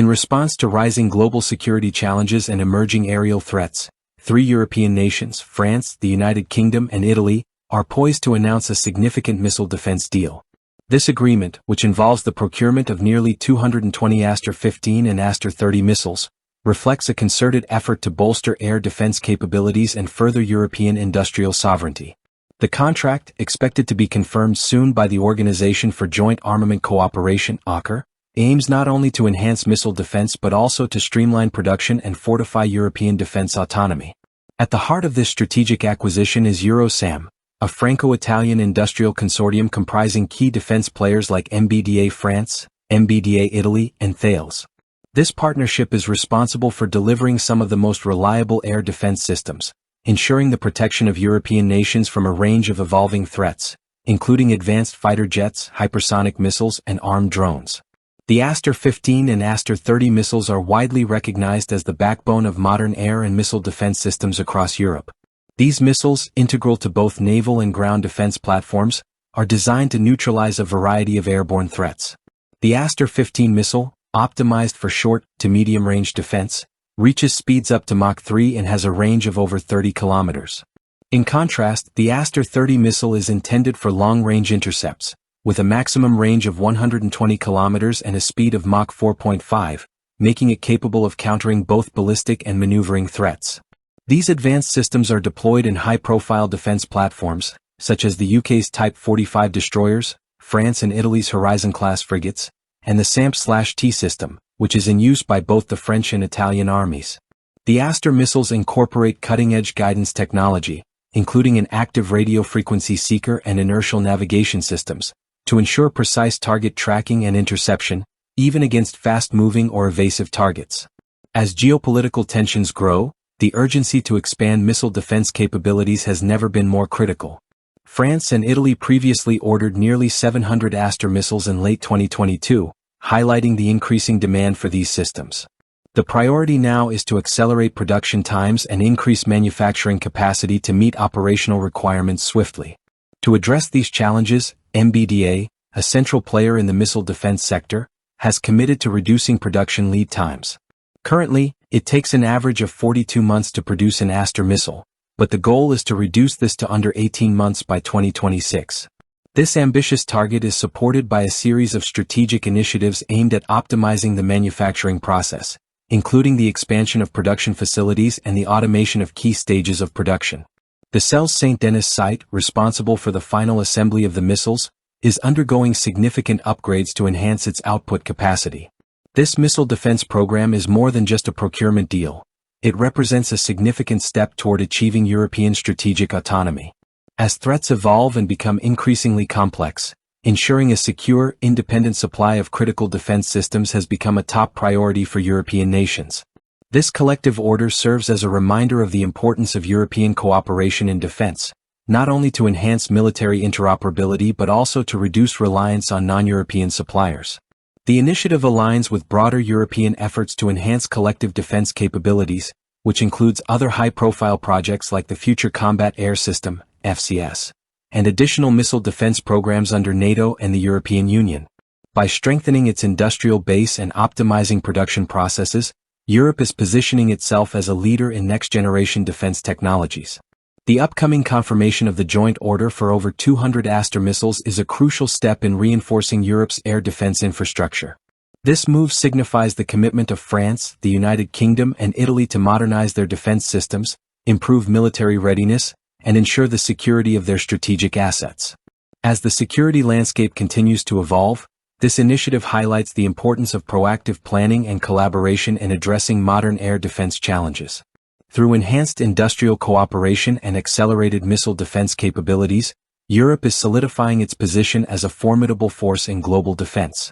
In response to rising global security challenges and emerging aerial threats, 3 European nations, France, the United Kingdom, and Italy, are poised to announce a significant missile defense deal. This agreement, which involves the procurement of nearly 220 Aster 15 and Aster 30 missiles, reflects a concerted effort to bolster air defense capabilities and further European industrial sovereignty. The contract, expected to be confirmed soon by the Organization for Joint Armament Cooperation (OCCAR), aims not only to enhance missile defense but also to streamline production and fortify European defense autonomy. At the heart of this strategic acquisition is Eurosam, a Franco-Italian industrial consortium comprising key defense players like MBDA France, MBDA Italy, and Thales. This partnership is responsible for delivering some of the most reliable air defense systems, ensuring the protection of European nations from a range of evolving threats, including advanced fighter jets, hypersonic missiles, and armed drones. The Aster 15 and Aster 30 missiles are widely recognized as the backbone of modern air and missile defense systems across Europe. These missiles, integral to both naval and ground defense platforms, are designed to neutralize a variety of airborne threats. The Aster 15 missile, optimized for short to medium-range defense, reaches speeds up to Mach 3 and has a range of over 30 kilometers. In contrast, the Aster 30 missile is intended for long-range intercepts, with a maximum range of 120 kilometers and a speed of Mach 4.5, making it capable of countering both ballistic and maneuvering threats. These advanced systems are deployed in high-profile defense platforms, such as the UK's Type 45 destroyers, France and Italy's Horizon-class frigates, and the SAMP/T system, which is in use by both the French and Italian armies. The Aster missiles incorporate cutting-edge guidance technology, including an active radio frequency seeker and inertial navigation systems, to ensure precise target tracking and interception, even against fast-moving or evasive targets. As geopolitical tensions grow, the urgency to expand missile defense capabilities has never been more critical. France and Italy previously ordered nearly 700 Aster missiles in late 2022, highlighting the increasing demand for these systems. The priority now is to accelerate production times and increase manufacturing capacity to meet operational requirements swiftly. To address these challenges, MBDA, a central player in the missile defense sector, has committed to reducing production lead times. Currently, it takes an average of 42 months to produce an Aster missile, but the goal is to reduce this to under 18 months by 2026. This ambitious target is supported by a series of strategic initiatives aimed at optimizing the manufacturing process, including the expansion of production facilities and the automation of key stages of production. The Celles Saint-Denis site, responsible for the final assembly of the missiles, is undergoing significant upgrades to enhance its output capacity. This missile defense program is more than just a procurement deal. It represents a significant step toward achieving European strategic autonomy. As threats evolve and become increasingly complex, ensuring a secure, independent supply of critical defense systems has become a top priority for European nations. This collective order serves as a reminder of the importance of European cooperation in defense, not only to enhance military interoperability but also to reduce reliance on non-European suppliers. The initiative aligns with broader European efforts to enhance collective defense capabilities, which includes other high-profile projects like the Future Combat Air System, FCS, and additional missile defense programs under NATO and the European Union. By strengthening its industrial base and optimizing production processes, Europe is positioning itself as a leader in next-generation defense technologies. The upcoming confirmation of the joint order for over 200 Aster missiles is a crucial step in reinforcing Europe's air defense infrastructure. This move signifies the commitment of France, the United Kingdom, and Italy to modernize their defense systems, improve military readiness, and ensure the security of their strategic assets. As the security landscape continues to evolve, this initiative highlights the importance of proactive planning and collaboration in addressing modern air defense challenges. Through enhanced industrial cooperation and accelerated missile defense capabilities, Europe is solidifying its position as a formidable force in global defense.